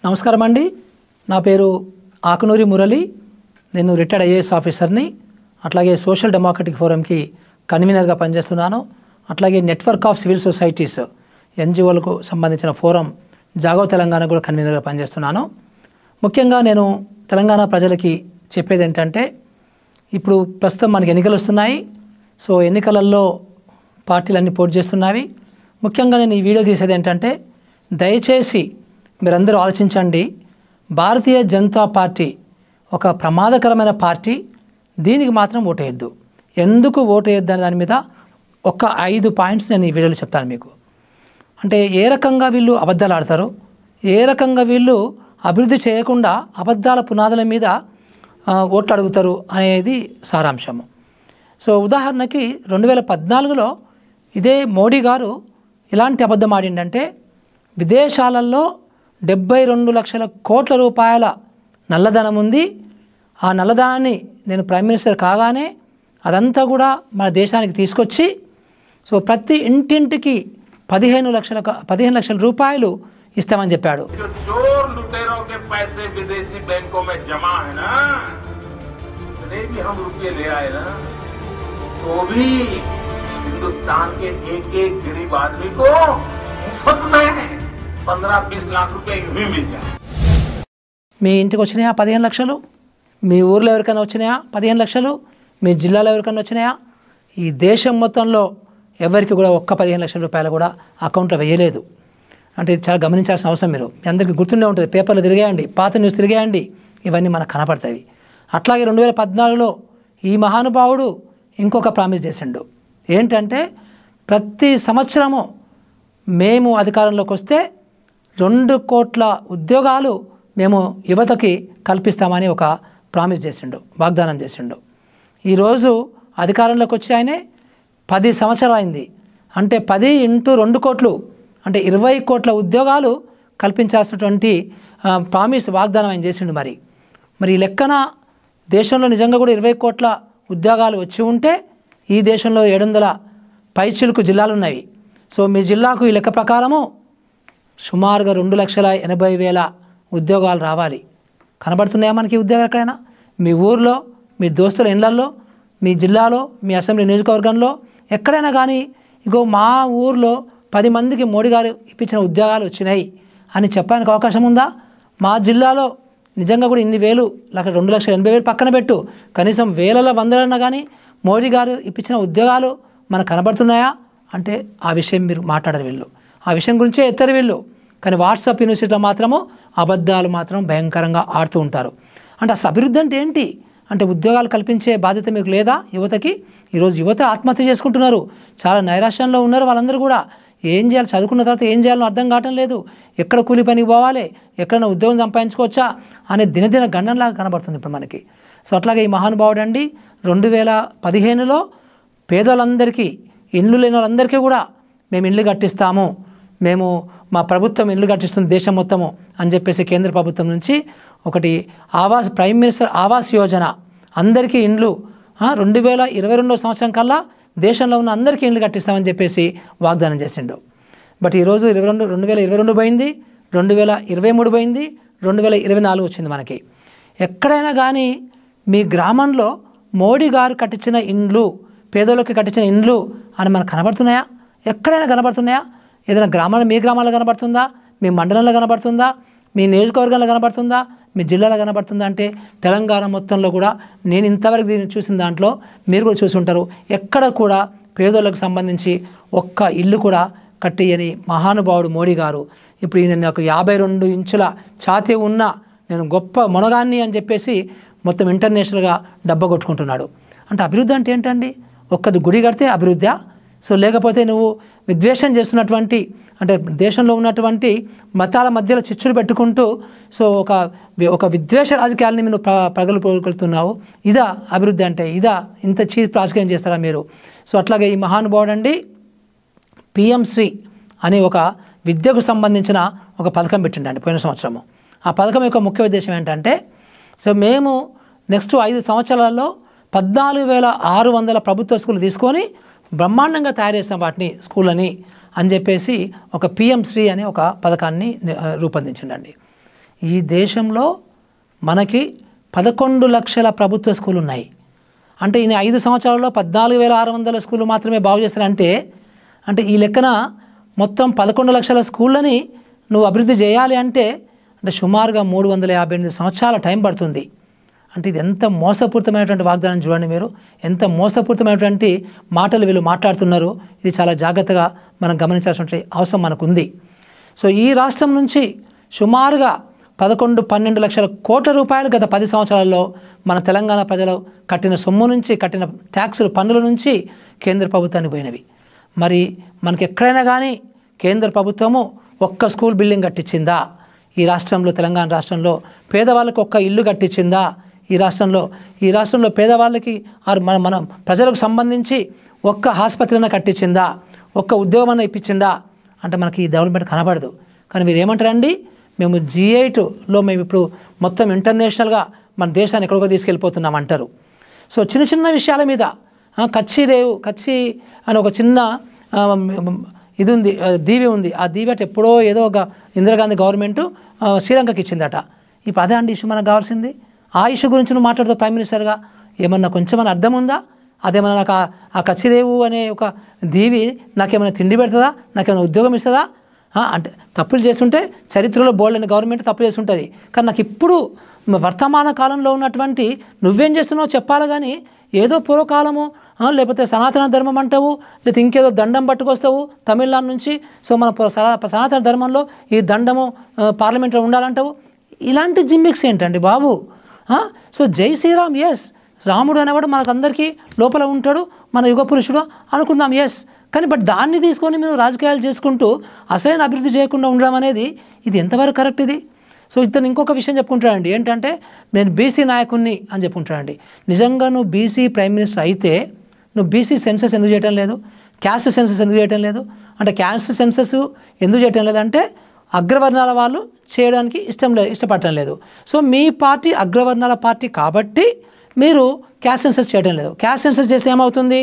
నమస్కారం అండి. నా పేరు ఆకునూరి మురళి. నేను రిటైర్డ్ ఐఏఎస్ ఆఫీసర్ని. అట్లాగే సోషల్ డెమోక్రటిక్ ఫోరంకి కన్వీనర్గా పనిచేస్తున్నాను. అట్లాగే నెట్వర్క్ ఆఫ్ సివిల్ సొసైటీస్ ఎన్జిఓలకు సంబంధించిన ఫోరం జాగో తెలంగాణ కూడా కన్వీనర్గా పనిచేస్తున్నాను. ముఖ్యంగా నేను తెలంగాణ ప్రజలకి చెప్పేది ఏంటంటే, ఇప్పుడు ప్రస్తుతం మనకి ఎన్నికలు వస్తున్నాయి. సో ఎన్నికలలో పార్టీలన్నీ పోటీ చేస్తున్నవి. ముఖ్యంగా నేను ఈ వీడియో తీసేది ఏంటంటే, దయచేసి మీరందరూ ఆలోచించండి. భారతీయ జనతా పార్టీ ఒక ప్రమాదకరమైన పార్టీ. దీనికి మాత్రం ఓటేయద్దు. ఎందుకు ఓటేయద్దు అనే దాని మీద ఒక 5 పాయింట్స్ నేను ఈ వీడియోలో చెప్తాను మీకు. అంటే ఏ రకంగా వీళ్ళు అబద్ధాలు ఆడతారు, ఏ రకంగా వీళ్ళు అభివృద్ధి చేయకుండా అబద్ధాల పునాదుల మీద ఓట్లు అడుగుతారు అనేది సారాంశము. సో ఉదాహరణకి 2014లో ఇదే మోడీ గారు ఇలాంటి అబద్ధం ఆడిందంటే, విదేశాలలో 72 లక్షల కోట్ల రూపాయల నల్లధనం ఉంది. ఆ నల్లధనాన్ని నేను ప్రైమ్ మినిస్టర్ కాగానే అదంతా కూడా మన దేశానికి తీసుకొచ్చి, సో ప్రతి ఇంటింటికి 15 లక్షల రూపాయలు ఇస్తామని చెప్పాడు. हिंदुस्तान के एक गरीब आदमी को मुफ्त में 15-20 लाख रुपए भी मिल जाए. మీ ఇంటికి వచ్చినాయా 15 లక్షలు? మీ ఊర్లో ఎవరికైనా వచ్చినాయా 15 లక్షలు? మీ జిల్లాలో ఎవరికైనా వచ్చినాయా? ఈ దేశం మొత్తంలో ఎవరికి కూడా ఒక్క 15 లక్షల రూపాయలు కూడా అకౌంట్లో వేయలేదు. అంటే ఇది చాలా గమనించాల్సిన అవసరం. మీరు మీ అందరికీ గుర్తుండే ఉంటుంది, పేపర్లు తిరిగేయండి, పాత న్యూస్ తిరిగేయండి, ఇవన్నీ మనకు కనపడతాయి. అట్లాగే 2014లో ఈ మహానుభావుడు ఇంకొక ప్రామిస్ చేసిండు. ఏంటంటే, ప్రతి సంవత్సరము మేము అధికారంలోకి వస్తే 2 కోట్ల ఉద్యోగాలు మేము యువతకి కల్పిస్తామని ఒక ప్రామిస్ చేసిండు, వాగ్దానం చేసిండు. ఈరోజు అధికారంలోకి వచ్చి ఆయనే 10 సంవత్సరాలు అయింది. అంటే 10 × 2 కోట్లు అంటే 20 కోట్ల ఉద్యోగాలు కల్పించాల్సినటువంటి ప్రామిస్ వాగ్దానం ఆయన చేసిండు. మరి ఈ లెక్కన దేశంలో నిజంగా కూడా 20 కోట్ల ఉద్యోగాలు వచ్చి ఉంటే ఈ దేశంలో 700 పైచిలుకు జిల్లాలు ఉన్నాయి. సో మీ జిల్లాకు ఈ లెక్క ప్రకారము సుమారుగా 2,80,000 ఉద్యోగాలు రావాలి. కనబడుతున్నాయా మనకి ఉద్యోగాలు ఎక్కడైనా? మీ ఊర్లో, మీ దోస్తుల ఇళ్లల్లో, మీ జిల్లాలో, మీ అసెంబ్లీ నియోజకవర్గంలో ఎక్కడైనా కానీ, ఇగో మా ఊర్లో 10 మందికి మోడీ గారు ఇప్పించిన ఉద్యోగాలు వచ్చినాయి అని చెప్పడానికి అవకాశం ఉందా? మా జిల్లాలో నిజంగా కూడా ఇన్ని వేలు, 2,80,000 పక్కన పెట్టు, కనీసం వేలలో వందలన్నా కానీ మోడీ గారు ఇప్పించిన ఉద్యోగాలు మనకు కనబడుతున్నాయా అంటే ఆ విషయం మీరు మాట్లాడరు. వీళ్ళు ఆ విషయం గురించే ఎత్తరు వీళ్ళు. కానీ వాట్సాప్ యూనివర్సిటీలో మాత్రము అబద్ధాలు మాత్రం భయంకరంగా ఆడుతూ ఉంటారు. అంటే అసలు అభివృద్ధి అంటే ఏంటి? అంటే ఉద్యోగాలు కల్పించే బాధ్యత మీకు లేదా యువతకి? ఈరోజు యువత ఆత్మహత్య చేసుకుంటున్నారు. చాలా నైరాశ్యంలో ఉన్నారు వాళ్ళందరూ కూడా. ఏం చేయాలి, చదువుకున్న తర్వాత ఏం చేయాలో అర్థం కావటం లేదు. ఎక్కడ కూలి పనికి పోవాలి, ఎక్కడైనా ఉద్యోగం సంపాదించుకోవచ్చా అనే దినదిన గండంలాగా కనబడుతుంది ఇప్పుడు మనకి. సో అట్లాగే ఈ మహానుభావుడు అండి 2015లో పేదలందరికీ, ఇల్లు లేని వాళ్ళందరికీ కూడా మేము ఇల్లు కట్టిస్తాము, మేము మా ప్రభుత్వం ఇల్లు కట్టిస్తుంది దేశం మొత్తము అని చెప్పేసి కేంద్ర ప్రభుత్వం నుంచి ఒకటి ప్రైమ్ మినిస్టర్ ఆవాస్ యోజన, అందరికీ ఇండ్లు 2022 సంవత్సరం కల్లా దేశంలో ఉన్న అందరికీ ఇండ్లు కట్టిస్తామని చెప్పేసి వాగ్దానం చేసిండు. బట్ ఈరోజు 2022 పోయింది, 2023 పోయింది, 2024 వచ్చింది మనకి. ఎక్కడైనా కానీ మీ గ్రామంలో మోడీ గారు కట్టించిన ఇండ్లు, పేదోళ్ళకి కట్టించిన ఇండ్లు అని మనకు కనబడుతున్నాయా? ఎక్కడైనా కనబడుతున్నాయా? ఏదైనా గ్రామాల్లో, మీ గ్రామాల్లో కనబడుతుందా? మీ మండలంలో కనబడుతుందా? మీ నియోజకవర్గంలో కనబడుతుందా? మీ జిల్లాలో కనబడుతుందా? అంటే తెలంగాణ మొత్తంలో కూడా నేను ఇంతవరకు దీన్ని చూసిన దాంట్లో మీరు కూడా చూసి ఉంటారు. ఎక్కడ కూడా పేదోళ్ళకు సంబంధించి ఒక్క ఇల్లు కూడా కట్టియని మహానుభావుడు మోడీ గారు ఇప్పుడు ఈయన నాకు 52 ఇంచుల ఛాతీ ఉన్న నేను గొప్ప మొనగాన్ని అని చెప్పేసి మొత్తం ఇంటర్నేషనల్గా డబ్బా కొట్టుకుంటున్నాడు. అంటే అభివృద్ధి అంటే ఏంటండి? ఒక్కది గుడి కడితే అభివృద్ధా? సో లేకపోతే నువ్వు విద్వేషం చేస్తున్నటువంటి, అంటే దేశంలో ఉన్నటువంటి మతాల మధ్యలో చిచ్చులు పెట్టుకుంటూ సో ఒక విద్వేష రాజకీయాలని మీరు ప్రగల్భుతున్నావు. ఇదా అభివృద్ధి అంటే? ఇదా? ఇంత చీప్ రాజకీయం చేస్తారా మీరు? సో అట్లాగే ఈ మహానుభావుడు అండి PM శ్రీ అనే ఒక విద్యకు సంబంధించిన ఒక పథకం పెట్టిండండి పోయిన సంవత్సరము. ఆ పథకం యొక్క ముఖ్య ఉద్దేశం ఏంటంటే, సో మేము నెక్స్ట్ 5 సంవత్సరాలలో 14,600 ప్రభుత్వ స్కూళ్ళు తీసుకొని బ్రహ్మాండంగా తయారు చేసిన వాటిని స్కూళ్ళని అని చెప్పేసి ఒక PM శ్రీ అనే ఒక పథకాన్ని రూపొందించిండండి. ఈ దేశంలో మనకి 11 లక్షల ప్రభుత్వ స్కూళ్ళు ఉన్నాయి. అంటే ఈయన 5 సంవత్సరాల్లో 14,600 స్కూళ్ళు మాత్రమే బాగు చేస్తారంటే అంటే ఈ లెక్కన మొత్తం 11 లక్షల స్కూళ్ళని నువ్వు అభివృద్ధి చేయాలి అంటే సుమారుగా 358 సంవత్సరాల టైం పడుతుంది. అంటే ఇది ఎంత మోసపూరితమైనటువంటి వాగ్దానం చూడండి మీరు, ఎంత మోసపూరితమైనటువంటి మాటలు వీళ్ళు మాట్లాడుతున్నారు. ఇది చాలా జాగ్రత్తగా మనం గమనించాల్సిన అవసరం మనకుంది. సో ఈ రాష్ట్రం నుంచి సుమారుగా 11-12 లక్షల కోట్ల రూపాయలు గత 10 సంవత్సరాల్లో మన తెలంగాణ ప్రజలు కట్టిన సొమ్ము నుంచి, కట్టిన ట్యాక్సులు, పన్నుల నుంచి కేంద్ర ప్రభుత్వానికి పోయినవి. మరి మనకి ఎక్కడైనా కానీ కేంద్ర ప్రభుత్వము ఒక్క స్కూల్ బిల్డింగ్ కట్టించిందా? ఈ రాష్ట్రంలో, తెలంగాణ రాష్ట్రంలో పేదవాళ్ళకి ఒక్క ఇల్లు కట్టించిందా? ఈ రాష్ట్రంలో పేదవాళ్ళకి మన ప్రజలకు సంబంధించి ఒక్క ఆసుపత్రిని కట్టించిందా? ఒక్క ఉద్యోగం ఇప్పించిందా? అంటే మనకి ఈ డెవలప్మెంట్ కనబడదు. కానీ మీరు ఏమంటారండి, మేము G8లో మేము ఇప్పుడు మొత్తం ఇంటర్నేషనల్గా మన దేశాన్ని ఎక్కడికో తీసుకెళ్ళిపోతున్నాం అంటారు. సో చిన్న చిన్న విషయాల మీద కచ్చి అని ఒక చిన్న ఇది ఉంది, దీవి ఉంది. ఆ దీవి అటు ఎప్పుడో ఏదో ఒక ఇందిరాగాంధీ గవర్నమెంట్ శ్రీలంకకి ఇచ్చిందట. ఇప్పుడు అదే అండి ఇష్యూ మనకు కావాల్సింది. ఆ ఇష్యూ గురించి నువ్వు మాట్లాడుతావు ప్రైమ్ మినిస్టర్గా. ఏమన్నా కొంచెమన్నా అర్థం ఉందా? అదేమన్నా నాకు ఆ కచ్చిరేవు అనే ఒక దీవి నాకేమైనా తిండి పెడుతుందా? నాకేమైనా ఉద్యోగం ఇస్తుందా? అంటే తప్పులు చేస్తుంటే చరిత్రలో బోల్డ్ అనే గవర్నమెంట్ తప్పులు చేస్తుంటుంది. కానీ నాకు ఇప్పుడు వర్తమాన కాలంలో ఉన్నటువంటి నువ్వేం చేస్తున్నావు చెప్పాలి. కానీ ఏదో పూర్వకాలము లేకపోతే సనాతన ధర్మం అంటావు, లేకపోతే ఇంకేదో దండం పట్టుకొస్తావు తమిళనాడు నుంచి. సో మన సనాతన ధర్మంలో ఈ దండము పార్లమెంట్లో ఉండాలంటావు. ఇలాంటి జిమ్మిక్స్ ఏంటండి బాబు? సో జై శ్రీరామ్, ఎస్, రాముడు అనేవాడు మనకందరికీ లోపల ఉంటాడు, మన యుగ పురుషుడు అనుకుందాం, ఎస్. కానీ బట్ దాన్ని తీసుకొని మీరు రాజకీయాలు చేసుకుంటూ అసలైన అభివృద్ధి చేయకుండా ఉండడం అనేది ఇది ఎంతవరకు కరెక్ట్ ఇది? సో ఇతను ఇంకొక విషయం చెప్పుకుంటాడండి, ఏంటంటే నేను బీసీ నాయకుడిని అని చెప్పుకుంటాడండి. నిజంగా నువ్వు బీసీ ప్రైమ్ మినిస్టర్ అయితే నువ్వు బీసీ సెన్సస్ ఎందుకు చేయటం లేదు? క్యాస్ట్ సెన్సస్ ఎందుకు చేయటం లేదు? అంటే క్యాస్ట్ సెన్సస్ ఎందుకు చేయటం లేదంటే అగ్రవర్ణాల వాళ్ళు చేయడానికి ఇష్టపడటం లేదు. సో మీ పార్టీ అగ్రవర్ణాల పార్టీ కాబట్టి మీరు క్యాస్ట్ సెన్సస్ చేయడం లేదు. క్యాస్ట్ సెన్సస్ చేస్తే ఏమవుతుంది?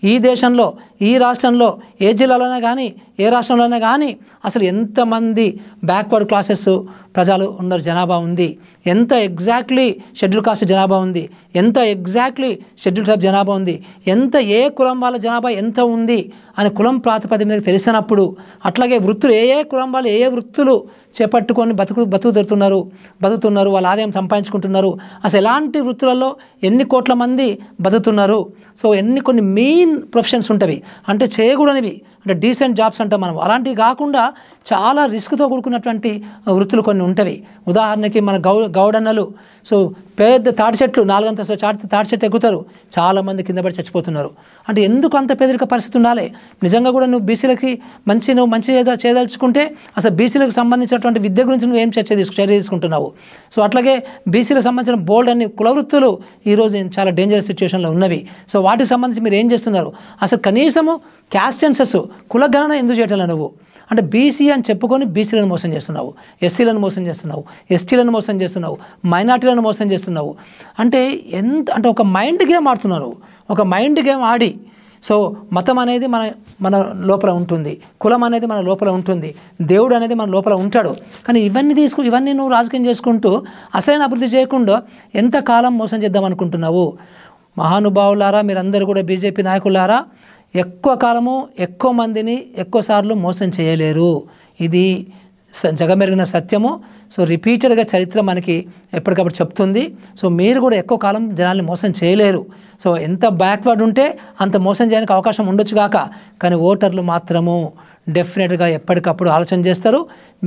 ఈ దేశంలో, ఈ రాష్ట్రంలో, ఏ జిల్లాలోనే కానీ, ఏ రాష్ట్రంలోనే కానీ అసలు ఎంతమంది బ్యాక్వర్డ్ క్లాసెస్ ప్రజలు ఉన్నారు, జనాభా ఉంది, ఎంత ఎగ్జాక్ట్లీ షెడ్యూల్ కాస్ట్ జనాభా ఉంది, ఎంత ఎగ్జాక్ట్లీ షెడ్యూల్ ట్రైబ్ జనాభా ఉంది, ఎంత ఏ కులం వాళ్ళ జనాభా ఎంత ఉంది అని కులం ప్రాతిపదిక మీద తెలిసినప్పుడు, అట్లాగే వృత్తులు ఏ కులం వాళ్ళు ఏ వృత్తులు చేపట్టుకొని బతుకుతున్నారు, వాళ్ళ ఆదాయం సంపాదించుకుంటున్నారు, అసలు ఎలాంటి వృత్తులలో ఎన్ని కోట్ల మంది బతుకుతున్నారు, సో కొన్ని మెయిన్ ప్రొఫెషన్స్ ఉంటవి, అంటే చేయకూడనివి, అంటే డీసెంట్ జాబ్స్ అంటాం మనం, అలాంటివి కాకుండా చాలా రిస్క్తో కూడుకున్నటువంటి వృత్తులు కొన్ని ఉంటవి. ఉదాహరణకి మన గౌడన్నలు, సో పెద్ద తాటి చెట్లు 4 అంతస్తుల తాటి చెట్టు ఎక్కుతారు, చాలామంది కింద పడి చచ్చిపోతున్నారు. అంటే ఎందుకు అంత పేదరిక పరిస్థితి ఉండాలి? నిజంగా కూడా నువ్వు బీసీలకి నువ్వు మంచి చేయదలుచుకుంటే అసలు బీసీలకు సంబంధించినటువంటి విద్య గురించి నువ్వు ఏం చర్య తీసుకుంటున్నావు? సో అట్లాగే బీసీలకు సంబంధించిన బోల్డ్ అన్ని కుల వృత్తులు ఈరోజు చాలా డేంజరస్ సిచ్యువేషన్లో ఉన్నవి. సో వాటికి సంబంధించి మీరు ఏం చేస్తున్నారు? అసలు కనీసము క్యాస్ట్ సెన్సస్, కుల గణన ఎందుకు చేయటం నువ్వు? అంటే బీసీ అని చెప్పుకొని బీసీలను మోసం చేస్తున్నావు, ఎస్సీలను మోసం చేస్తున్నావు, ఎస్టీలను మోసం చేస్తున్నావు, మైనార్టీలను మోసం చేస్తున్నావు. అంటే ఒక మైండ్ గేమ్ ఆడుతున్నారు. ఒక మైండ్ గేమ్ ఆడి, సో మతం అనేది మన లోపల ఉంటుంది, కులం అనేది మన లోపల ఉంటుంది, దేవుడు అనేది మన లోపల ఉంటాడు. కానీ ఇవన్నీ నువ్వు రాజకీయం చేసుకుంటూ అసలైన అభివృద్ధి చేయకుండా ఎంతకాలం మోసం చేద్దాం అనుకుంటున్నావు? మహానుభావులారా, మీరందరూ కూడా బీజేపీ నాయకులారా, ఎక్కువ కాలము ఎక్కువ మందిని ఎక్కువసార్లు మోసం చేయలేరు. ఇది జగమెరిగిన సత్యము. సో రిపీటెడ్గా చరిత్ర మనకి ఎప్పటికప్పుడు చెప్తుంది. సో మీరు కూడా ఎక్కువ కాలం జనాల్ని మోసం చేయలేరు. సో ఎంత బ్యాక్వర్డ్ ఉంటే అంత మోసం చేయడానికి అవకాశం ఉండొచ్చు కాక, కానీ ఓటర్లు మాత్రము డెఫినెట్గా ఎప్పటికప్పుడు ఆలోచన చేస్తారు.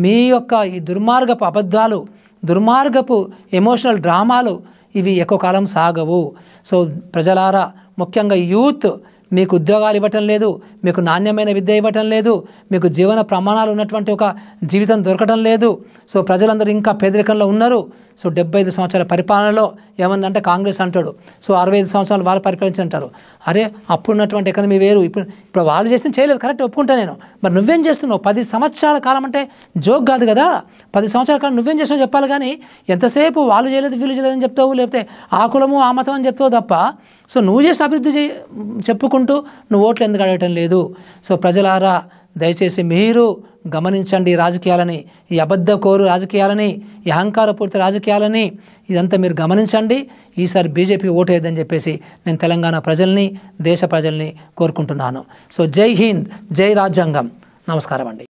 మీ యొక్క ఈ దుర్మార్గపు అబద్ధాలు, దుర్మార్గపు ఎమోషనల్ డ్రామాలు ఇవి ఎక్కువ కాలం సాగవు. సో ప్రజలారా, ముఖ్యంగా యూత్, మీకు ఉద్యోగాలు ఇవ్వటం లేదు, మీకు నాణ్యమైన విద్య ఇవ్వటం లేదు, మీకు జీవన ప్రమాణాలు ఉన్నటువంటి ఒక జీవితం దొరకటం లేదు. సో ప్రజలందరూ ఇంకా పేదరికంలో ఉన్నారు. సో 75 సంవత్సరాల పరిపాలనలో ఏమన్నంటే కాంగ్రెస్ అంటాడు, సో 65 సంవత్సరాలు వాళ్ళు పరిపాలించి అంటారు. అరే అప్పుడు ఉన్నటువంటి ఎకనమీ వేరు, ఇప్పుడు వాళ్ళు చేస్తే చేయలేదు, కరెక్ట్ ఒప్పుకుంటా నేను. మరి నువ్వేం చేస్తున్నావు? 10 సంవత్సరాల కాలం అంటే జోక్ కాదు కదా. 10 సంవత్సరాల కాలం నువ్వేం చేస్తున్నావు చెప్పాలి. కానీ ఎంతసేపు వాళ్ళు చేయలేదు వీళ్ళు చేయలేదని చెప్తావు, లేకపోతే ఆ కులము ఆ మతం అని చెప్తావు తప్ప, సో నువ్వు చేసి అభివృద్ధి చెప్పుకుంటూ నువ్వు ఓట్లు ఎందుకు అడగటం లేదు? సో ప్రజలారా, దయచేసి మీరు గమనించండి ఈ రాజకీయాలని, ఈ అబద్ధకోరు రాజకీయాలని, ఈ అహంకారపూరిత రాజకీయాలని, ఇదంతా మీరు గమనించండి. ఈసారి బీజేపీకి ఓటు వేయద్దని చెప్పేసి నేను తెలంగాణ ప్రజల్ని, దేశ ప్రజల్ని కోరుకుంటున్నాను. సో జై హింద్, జై రాజ్యాంగం. నమస్కారం అండి.